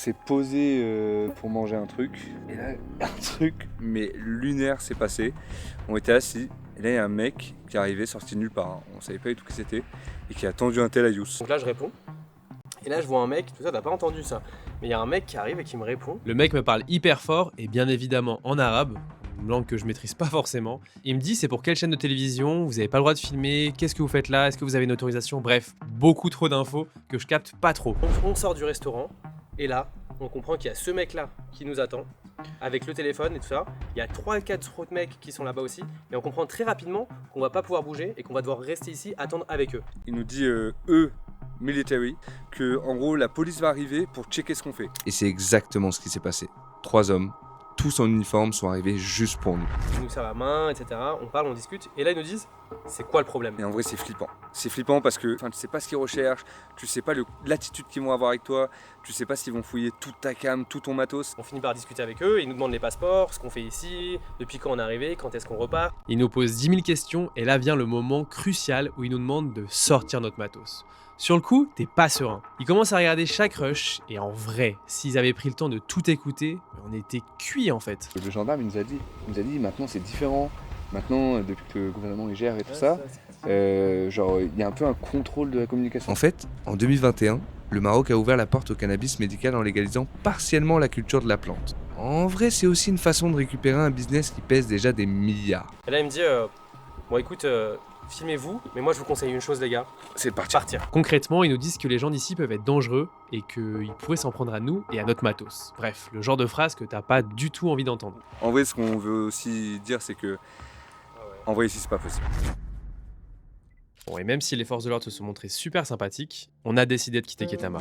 s'est posé pour manger un truc. Et là, un truc, mais lunaire s'est passé. On était assis. Et là, il y a un mec qui est arrivé, sorti de nulle part. Hein. On savait pas du tout qui c'était. Et qui a tendu un tel à Youss. Donc là, je réponds. Et là, je vois un mec, tout ça, t'as pas entendu ça. Mais il y a un mec qui arrive et qui me répond. Le mec me parle hyper fort et bien évidemment en arabe, une langue que je maîtrise pas forcément. Il me dit c'est pour quelle chaîne de télévision, vous avez pas le droit de filmer, qu'est-ce que vous faites là, est-ce que vous avez une autorisation, bref, beaucoup trop d'infos que je capte pas trop. On sort du restaurant et là, on comprend qu'il y a ce mec-là qui nous attend avec le téléphone et tout ça. Il y a 3-4 autres mecs qui sont là-bas aussi. Et on comprend très rapidement qu'on va pas pouvoir bouger et qu'on va devoir rester ici, attendre avec eux. Il nous dit military, que en gros la police va arriver pour checker ce qu'on fait. Et c'est exactement ce qui s'est passé. 3 hommes, tous en uniforme, sont arrivés juste pour nous. Ils nous serrent la main, etc. On parle, on discute. Et là, ils nous disent, c'est quoi le problème? Et en vrai, c'est flippant. C'est flippant parce que tu sais pas ce qu'ils recherchent, tu sais pas l'attitude qu'ils vont avoir avec toi, tu sais pas s'ils vont fouiller toute ta cam, tout ton matos. On finit par discuter avec eux, ils nous demandent les passeports, ce qu'on fait ici, depuis quand on est arrivé, quand est-ce qu'on repart. Il nous pose 10 000 questions et là vient le moment crucial où il nous demande de sortir notre matos. Sur le coup, t'es pas serein. Ils commencent à regarder chaque rush et en vrai, s'ils avaient pris le temps de tout écouter, on était cuits en fait. Le gendarme il nous a dit maintenant c'est différent. Maintenant, depuis que le gouvernement il gère et tout ça, genre il y a un peu un contrôle de la communication. En fait, en 2021, le Maroc a ouvert la porte au cannabis médical en légalisant partiellement la culture de la plante. En vrai, c'est aussi une façon de récupérer un business qui pèse déjà des milliards. Et là, il me dit, bon écoute, filmez-vous, mais moi je vous conseille une chose les gars, C'est parti. partir. Concrètement, ils nous disent que les gens d'ici peuvent être dangereux et qu'ils pourraient s'en prendre à nous et à notre matos. Bref, le genre de phrase que t'as pas du tout envie d'entendre. En vrai, ce qu'on veut aussi dire, c'est que en vrai ici c'est pas possible. Bon, et même si les forces de l'ordre se sont montrées super sympathiques, on a décidé de quitter Ketama.